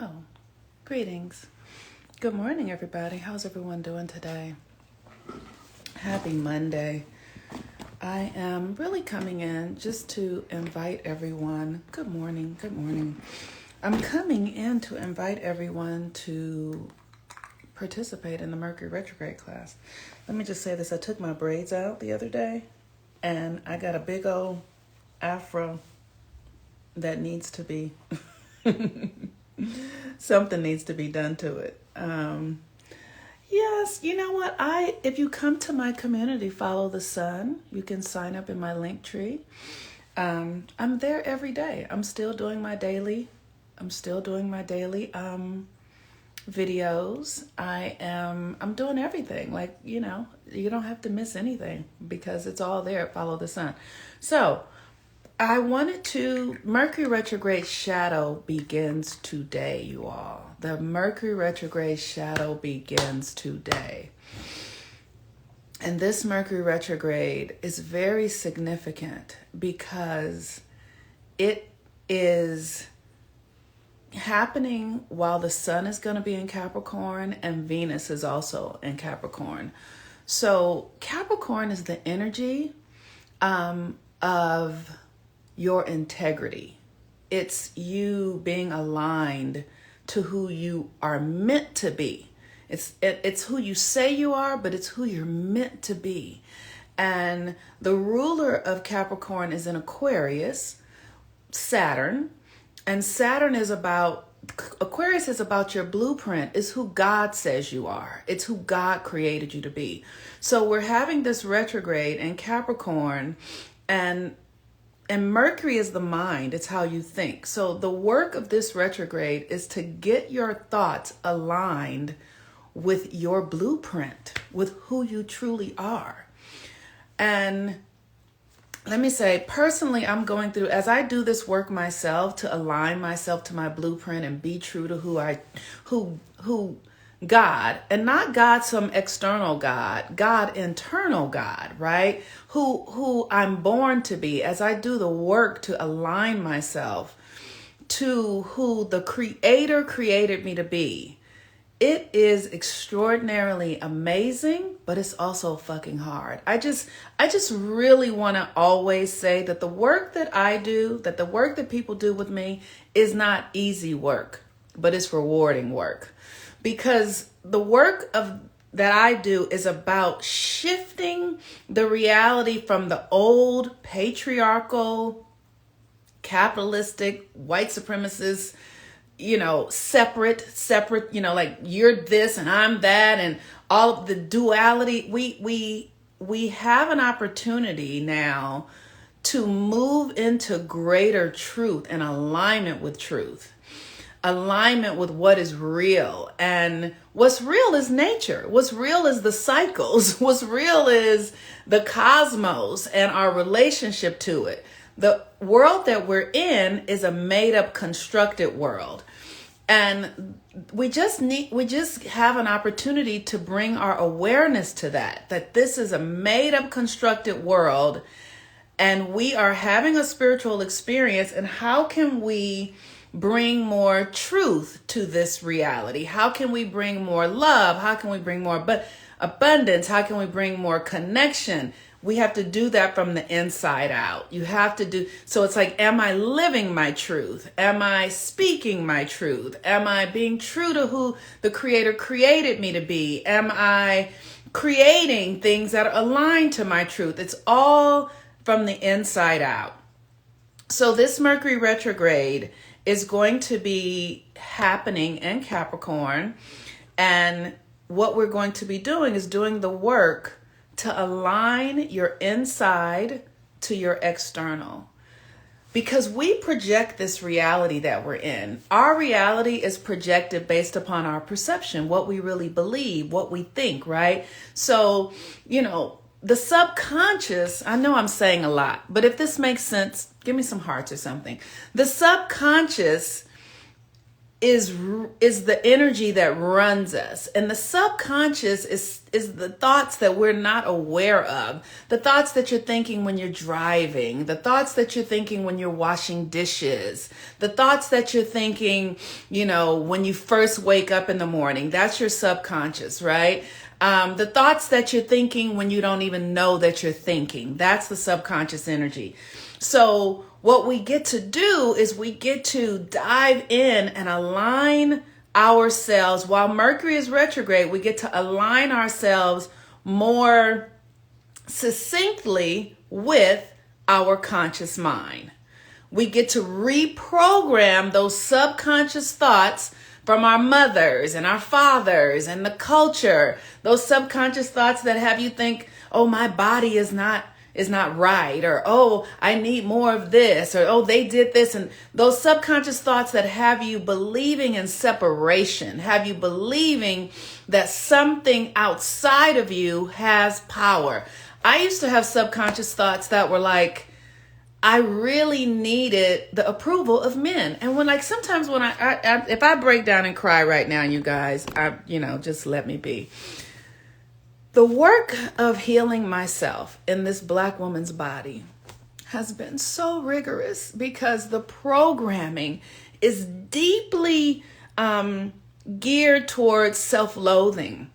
Oh, greetings. Good morning, everybody. How's everyone doing today? Happy Monday. I am really coming in just to invite everyone. Good morning. Good morning. I'm coming in to invite everyone to participate in the Mercury Retrograde class. Let me just say this. I took my braids out the other day and I got a big old afro that needs to be something needs to be done to it. Yes, you know what? If you come to my community, Follow the Sun, you can sign up in my link tree. I'm there every day. I'm still doing my daily videos. I'm doing everything. Like, you don't have to miss anything because it's all there at Follow the Sun. So Mercury retrograde shadow begins today, you all. The Mercury retrograde shadow begins today. And this Mercury retrograde is very significant because it is happening while the sun is going to be in Capricorn and Venus is also in Capricorn. So Capricorn is the energy of your integrity. It's you being aligned to who you are meant to be. It's who you say you are, but it's who you're meant to be. And the ruler of Capricorn is in Aquarius, Saturn. And Aquarius is about your blueprint. It's who God says you are. It's who God created you to be. So we're having this retrograde in Capricorn, and Mercury is the mind. It's how you think. So the work of this retrograde is to get your thoughts aligned with your blueprint, with who you truly are. And let me say, personally, I'm going through, as I do this work myself to align myself to my blueprint and be true to who God, and not God, some external God internal God, right? Who I'm born to be, as I do the work to align myself to who the Creator created me to be. It is extraordinarily amazing, but it's also fucking hard. I just really want to always say that the work that I do, that the work that people do with me is not easy work, but it's rewarding work. Because the work that I do is about shifting the reality from the old patriarchal, capitalistic, white supremacist, separate, like you're this and I'm that, and all of the duality. We have an opportunity now to move into greater truth and alignment with truth. Alignment with what is real. And what's real is nature. What's real is the cycles. What's real is the cosmos and our relationship to it. The world that we're in is a made up, constructed world. And we just have an opportunity to bring our awareness to that this is a made up, constructed world, and we are having a spiritual experience. And how can we bring more truth to this reality? How can we bring more love? How can we bring more abundance? How can we bring more connection? We have to do that from the inside out. So it's like, am I living my truth? Am I speaking my truth? Am I being true to who the Creator created me to be? Am I creating things that are aligned to my truth? It's all from the inside out. So this Mercury retrograde is going to be happening in Capricorn. And what we're going to be doing is doing the work to align your inside to your external. Because we project this reality that we're in. Our reality is projected based upon our perception, what we really believe, what we think, right? So, the subconscious, I know I'm saying a lot, but if this makes sense, give me some hearts or something. The subconscious is the energy that runs us, and the subconscious is the thoughts that we're not aware of, the thoughts that you're thinking when you're driving, the thoughts that you're thinking when you're washing dishes, the thoughts that you're thinking, when you first wake up in the morning. That's your subconscious, right? The thoughts that you're thinking when you don't even know that you're thinking, that's the subconscious energy. So what we get to do is we get to dive in and align ourselves. While Mercury is retrograde, we get to align ourselves more succinctly with our conscious mind. We get to reprogram those subconscious thoughts from our mothers and our fathers and the culture, those subconscious thoughts that have you think, oh, my body is not right, or oh, I need more of this, or oh, they did this. And those subconscious thoughts that have you believing in separation, have you believing that something outside of you has power. I used to have subconscious thoughts that were like, I really needed the approval of men. And sometimes when I if I break down and cry right now, you guys, just let me be. The work of healing myself in this Black woman's body has been so rigorous because the programming is deeply geared towards self-loathing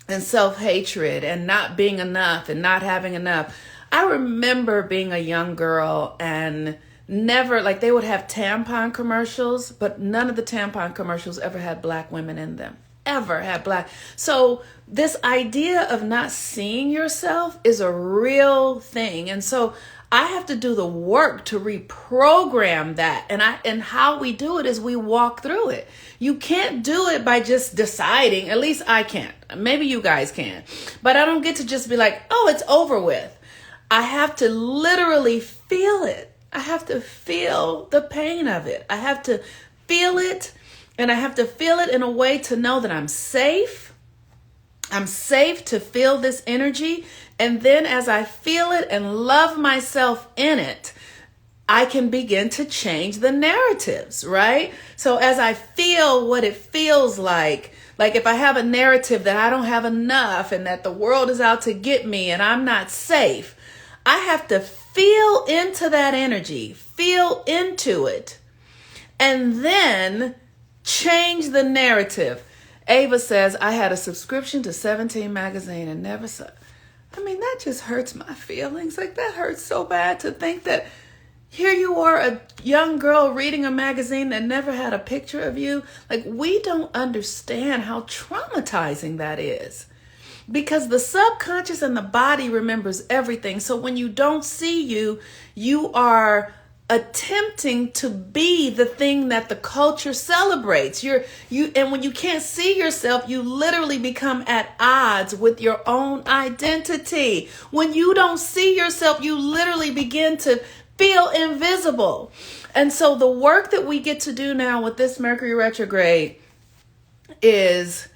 and self-hatred and not being enough and not having enough. I remember being a young girl and never, they would have tampon commercials, but none of the tampon commercials ever had Black women in them. Ever had Black. So this idea of not seeing yourself is a real thing. And so I have to do the work to reprogram that. And how we do it is we walk through it. You can't do it by just deciding. At least I can't. Maybe you guys can. But I don't get to just be like, oh, it's over with. I have to literally feel it. I have to feel the pain of it. I have to feel it. And I have to feel it in a way to know that I'm safe. I'm safe to feel this energy. And then as I feel it and love myself in it, I can begin to change the narratives, right? So as I feel what it feels like if I have a narrative that I don't have enough and that the world is out to get me and I'm not safe, I have to feel into that energy, feel into it, and then change the narrative. Ava says, I had a subscription to 17 magazine and never saw. That just hurts my feelings. That hurts so bad to think that here you are, a young girl reading a magazine that never had a picture of you. We don't understand how traumatizing that is. Because the subconscious and the body remembers everything. So when you don't see you, you are attempting to be the thing that the culture celebrates. And when you can't see yourself, you literally become at odds with your own identity. When you don't see yourself, you literally begin to feel invisible. And so the work that we get to do now with this Mercury retrograde is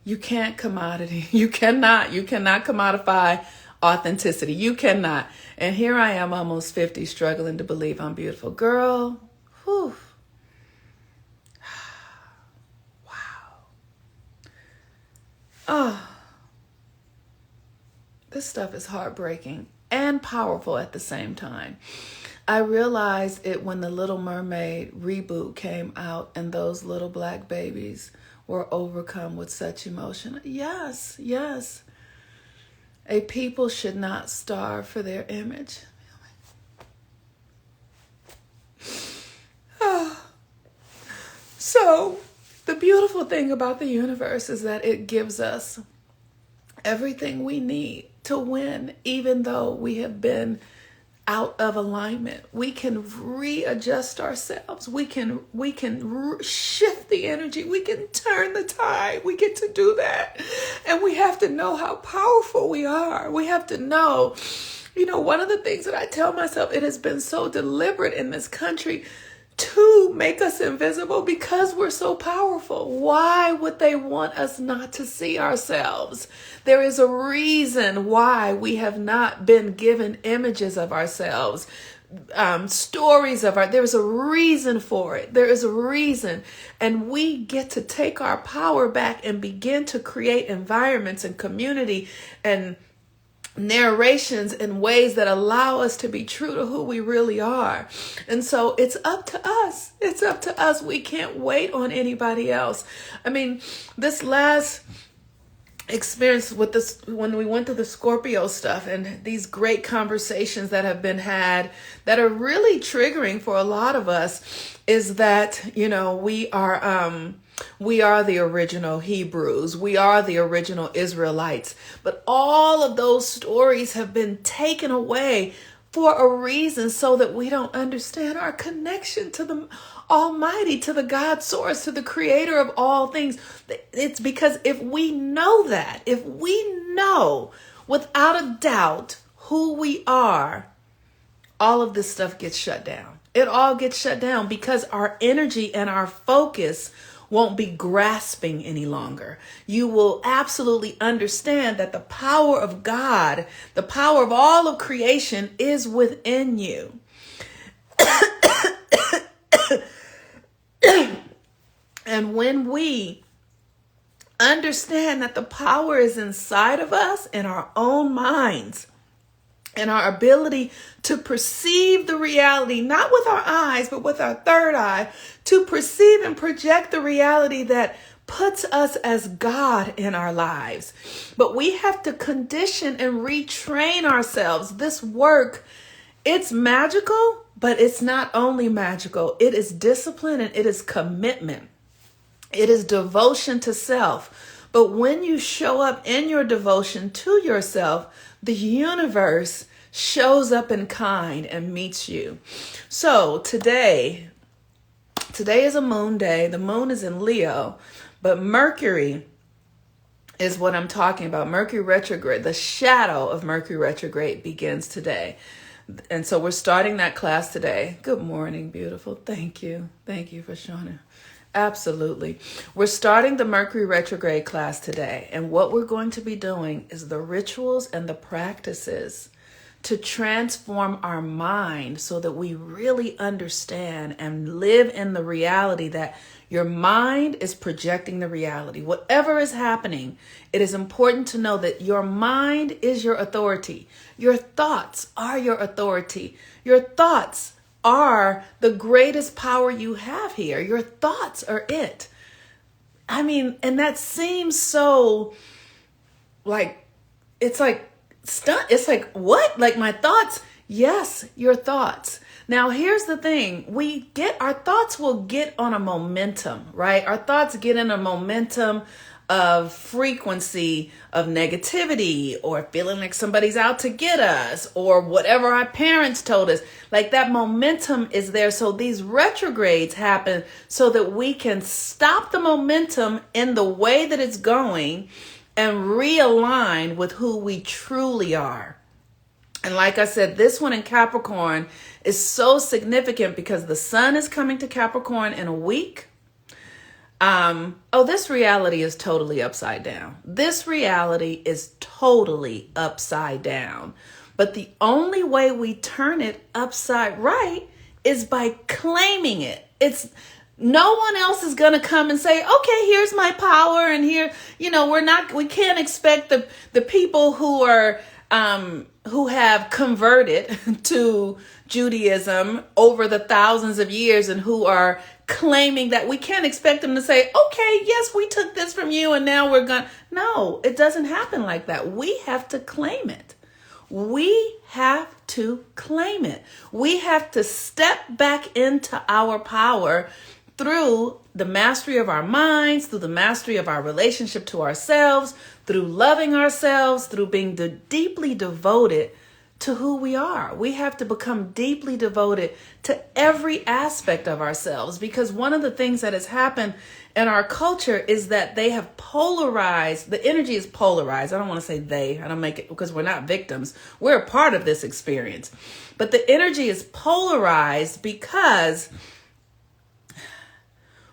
you can't commodity. You cannot commodify authenticity. You cannot. And here I am, almost 50, struggling to believe I'm beautiful. Girl, whew. Wow. Oh, this stuff is heartbreaking and powerful at the same time. I realized it when the Little Mermaid reboot came out and those little Black babies were overcome with such emotion. Yes. A people should not starve for their image. So the beautiful thing about the universe is that it gives us everything we need to win, even though we have been out of alignment. We can readjust ourselves. We can shift the energy. We can turn the tide. We get to do that. And we have to know how powerful we are. We have to know, one of the things that I tell myself, it has been so deliberate in this country to make us invisible because we're so powerful. Why would they want us not to see ourselves? There is a reason why we have not been given images of ourselves. stories of there is a reason for it. There is a reason. And we get to take our power back and begin to create environments and community and narrations in ways that allow us to be true to who we really are. And so it's up to us. It's up to us. We can't wait on anybody else. I mean, this last experience with this, when we went through the Scorpio stuff and these great conversations that have been had that are really triggering for a lot of us, is that, you know, we are the original Hebrews. We are the original Israelites. But all of those stories have been taken away for a reason, so that we don't understand our connection to the Almighty, to the God source, to the creator of all things. It's because if we know that, if we know without a doubt who we are, all of this stuff gets shut down. It all gets shut down because our energy and our focus won't be grasping any longer. You will absolutely understand that the power of God, the power of all of creation, is within you. And when we understand that the power is inside of us, in our own minds, and our ability to perceive the reality, not with our eyes, but with our third eye, to perceive and project the reality that puts us as God in our lives. But we have to condition and retrain ourselves. This work, it's magical, but it's not only magical. It is discipline and it is commitment. It is devotion to self. But when you show up in your devotion to yourself, the universe shows up in kind and meets you. So today is a moon day. The moon is in Leo, but Mercury is what I'm talking about. Mercury Retrograde, the shadow of Mercury Retrograde begins today. And so we're starting that class today. Good morning, beautiful. Thank you. Thank you for showing it. Absolutely. We're starting the Mercury Retrograde class today. And what we're going to be doing is the rituals and the practices to transform our mind so that we really understand and live in the reality that your mind is projecting the reality. Whatever is happening, it is important to know that your mind is your authority. Your thoughts are your authority. Your thoughts are the greatest power you have here. Your thoughts are it. I mean, and that seems so like, it's like, it's like, what? Like my thoughts? Yes, your thoughts. Now, here's the thing. Our thoughts will get on a momentum, right? Our thoughts get in a momentum of frequency of negativity or feeling like somebody's out to get us or whatever our parents told us. Like that momentum is there. So these retrogrades happen so that we can stop the momentum in the way that it's going and realign with who we truly are. And like I said, this one in Capricorn is so significant because the sun is coming to Capricorn in a week. This reality is totally upside down. This reality is totally upside down. But the only way we turn it upside right is by claiming it. No one else is going to come and say, okay, here's my power. And here, we can't expect the people who are, who have converted to Judaism over the thousands of years and who are claiming that, we can't expect them to say, okay, yes, we took this from you and now we're going. No, it doesn't happen like that. We have to claim it. We have to claim it. We have to step back into our power through the mastery of our minds, through the mastery of our relationship to ourselves, through loving ourselves, through being deeply devoted to who we are. We have to become deeply devoted to every aspect of ourselves, because one of the things that has happened in our culture is that they have polarized. The energy is polarized. I don't want to say they. I don't make it because we're not victims. We're a part of this experience. But the energy is polarized because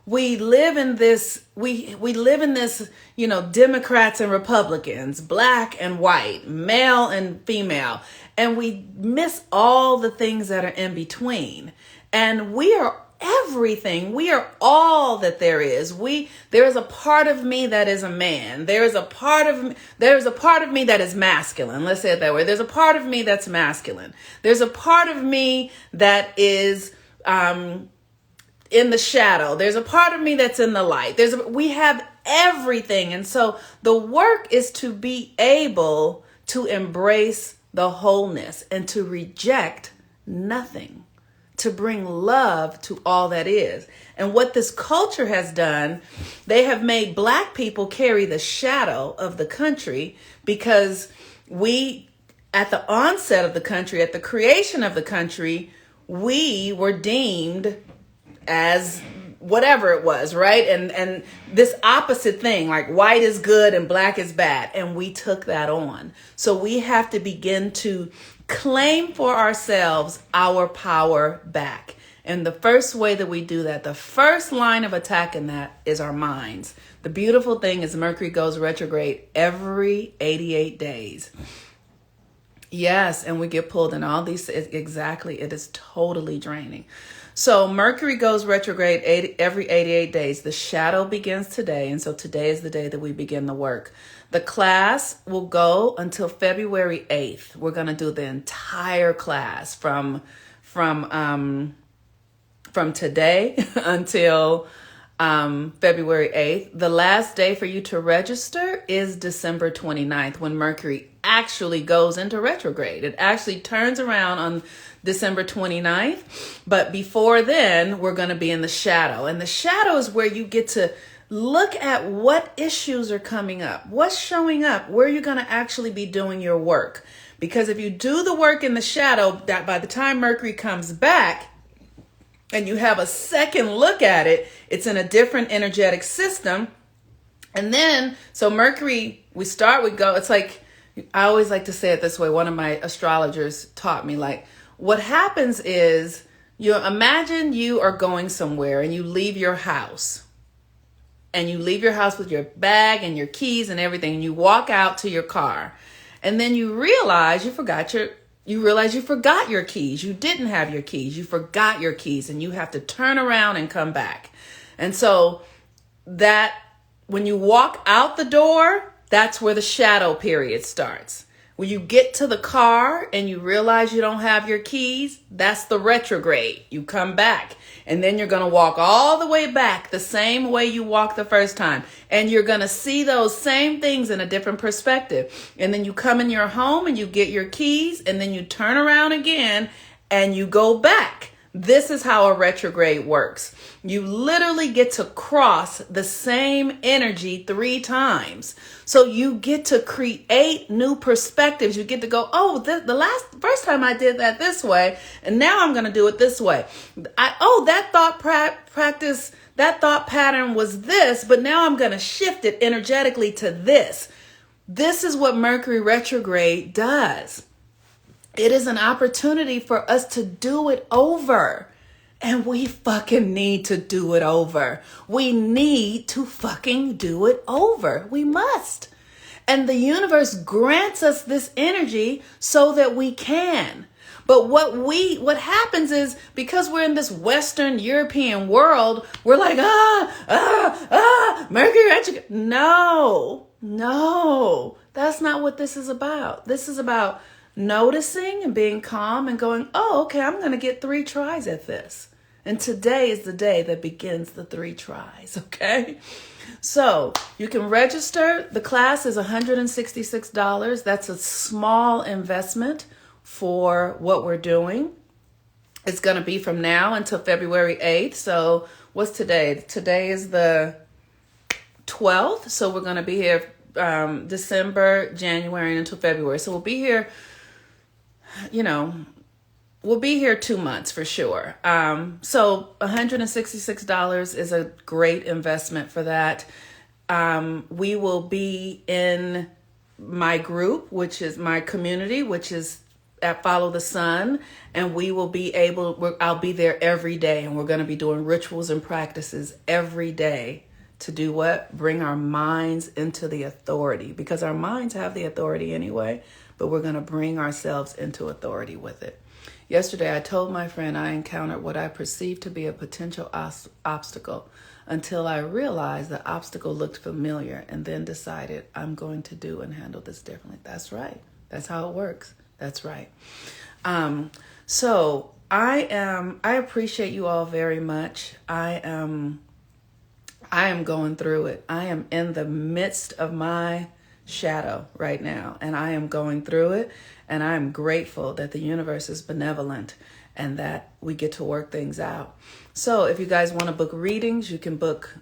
we live in this, we live in this, Democrats and Republicans, black and white, male and female, and we miss all the things that are in between. And we are everything. We are all that there is. There is a part of me that is a man. There is a part of me that is masculine. Let's say it that way. There's a part of me that's masculine. There's a part of me that is in the shadow. There's a part of me that's in the light. We have everything. And so the work is to be able to embrace the wholeness and to reject nothing, to bring love to all that is. And what this culture has done, they have made Black people carry the shadow of the country, because we, at the onset of the country, at the creation of the country, we were deemed as whatever it was, right? And this opposite thing, like white is good and black is bad. And we took that on. So we have to begin to claim for ourselves our power back. And the first way that we do that, the first line of attack in that, is our minds. The beautiful thing is Mercury goes retrograde every 88 days. Yes, and we get pulled in all these. Exactly. It is totally draining. So Mercury goes retrograde every 88 days. The shadow begins today. And so today is the day that we begin the work. The class will go until February 8th. We're going to do the entire class from today until February 8th. The last day for you to register is December 29th, when Mercury actually goes into retrograde. It actually turns around on December 29th. But before then, we're going to be in the shadow. And the shadow is where you get to look at what issues are coming up, what's showing up, where you're going to actually be doing your work. Because if you do the work in the shadow, that by the time Mercury comes back, and you have a second look at it, it's in a different energetic system. And then, so Mercury, we go, it's like, I always like to say it this way. One of my astrologers taught me, like, what happens is, you imagine you are going somewhere and you leave your house. And you leave your house with your bag and your keys and everything. And you walk out to your car. And then you realize you forgot your keys. You didn't have your keys. You forgot your keys, and you have to turn around and come back. And so that when you walk out the door, that's where the shadow period starts. When you get to the car and you realize you don't have your keys, that's the retrograde. You come back, and then you're going to walk all the way back the same way you walked the first time. And you're going to see those same things in a different perspective. And then you come in your home and you get your keys, and then you turn around again and you go back. This is how a retrograde works. You literally get to cross the same energy 3 times. So you get to create new perspectives. You get to go, first time I did that this way, and now I'm going to do it this way. That thought pattern was this, but now I'm going to shift it energetically to this. This is what Mercury retrograde does. It is an opportunity for us to do it over. And we fucking need to do it over. We need to fucking do it over. We must. And the universe grants us this energy so that we can. But what happens is, because we're in this Western European world, we're like, Mercury retrograde. No, that's not what this is about. This is about noticing and being calm and going, okay, I'm going to get 3 tries at this. And today is the day that begins the 3 tries, okay? So you can register. The class is $166. That's a small investment for what we're doing. It's going to be from now until February 8th. So what's today? Today is the 12th. So we're going to be here December, January, until February. So we'll be here, we'll be here 2 months for sure. So $166 is a great investment for that. We will be in my group, which is my community, which is at Follow the Sun, and we will be I'll be there every day, and we're going to be doing rituals and practices every day to do what? Bring our minds into the authority, because our minds have the authority anyway, but we're going to bring ourselves into authority with it. Yesterday, I told my friend I encountered what I perceived to be a potential obstacle until I realized the obstacle looked familiar, and then decided I'm going to do and handle this differently. That's right. That's how it works. That's right. So I appreciate you all very much. I am going through it. I am in the midst of my shadow right now, and I am going through it, and I am grateful that the universe is benevolent and that we get to work things out. So if you guys want to book readings, you can book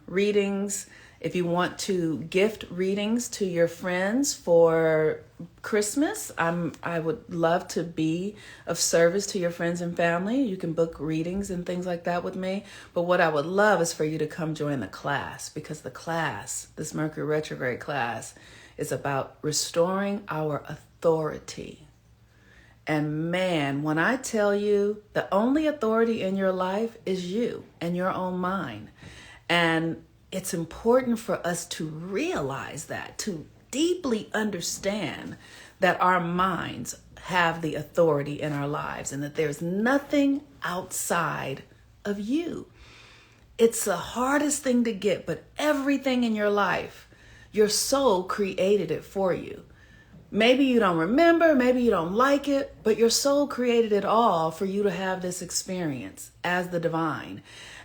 readings. If you want to gift readings to your friends for Christmas, I would love to be of service to your friends and family. You can book readings and things like that with me. But what I would love is for you to come join the class, because the class, this Mercury Retrograde class, is about restoring our authority. And man, when I tell you the only authority in your life is you and your own mind. And it's important for us to realize that, to deeply understand that our minds have the authority in our lives and that there's nothing outside of you. It's the hardest thing to get, but everything in your life, your soul created it for you. Maybe you don't remember, maybe you don't like it, but your soul created it all for you to have this experience as the divine.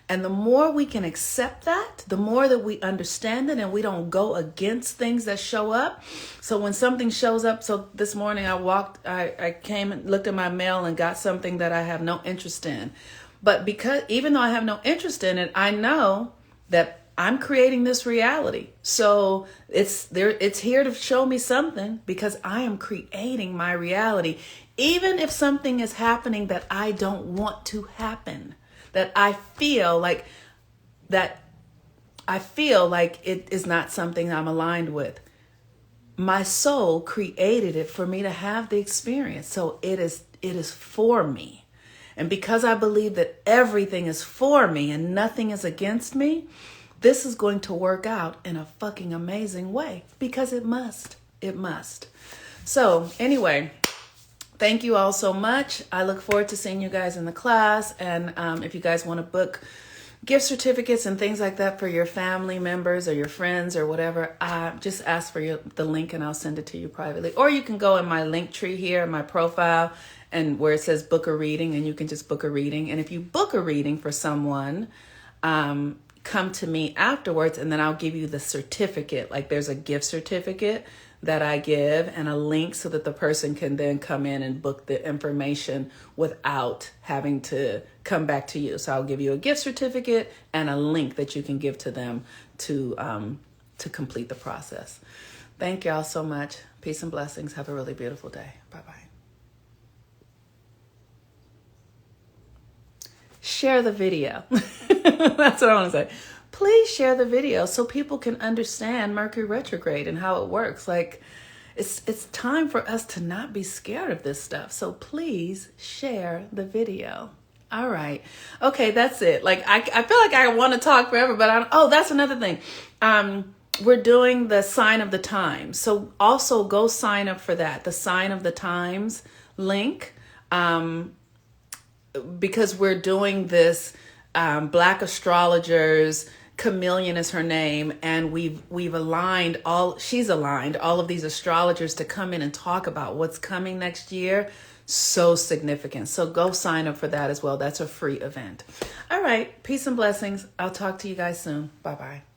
And the more we can accept that, the more that we understand it and we don't go against things that show up. So when something shows up, so this morning I came and looked at my mail and got something that I have no interest in. But because even though I have no interest in it, I know that I'm creating this reality. So it's here to show me something, because I am creating my reality. Even if something is happening that I don't want to happen, that I feel like it is not something I'm aligned with. My soul created it for me to have the experience. So it is for me. And because I believe that everything is for me and nothing is against me, this is going to work out in a fucking amazing way, because it must. It must. So anyway, thank you all so much. I look forward to seeing you guys in the class. And if you guys want to book gift certificates and things like that for your family members or your friends or whatever, just ask for the link and I'll send it to you privately. Or you can go in my link tree here in my profile and where it says book a reading, and you can just book a reading. And if you book a reading for someone, come to me afterwards, and then I'll give you the certificate. Like there's a gift certificate that I give and a link so that the person can then come in and book the information without having to come back to you. So I'll give you a gift certificate and a link that you can give to them to complete the process. Thank y'all so much. Peace and blessings. Have a really beautiful day. Bye-bye. Share the video. That's what I want to say. Please share the video so people can understand Mercury retrograde and how it works. Like, it's time for us to not be scared of this stuff. So please share the video. All right. Okay, that's it. Like, I feel like I want to talk forever, but that's another thing. We're doing the sign of the times. So also go sign up for that. The sign of the times link. Because we're doing this Black astrologers, Chameleon is her name, and she's aligned all of these astrologers to come in and talk about what's coming next year. So significant. So go sign up for that as well. That's a free event. All right. Peace and blessings. I'll talk to you guys soon. Bye-bye.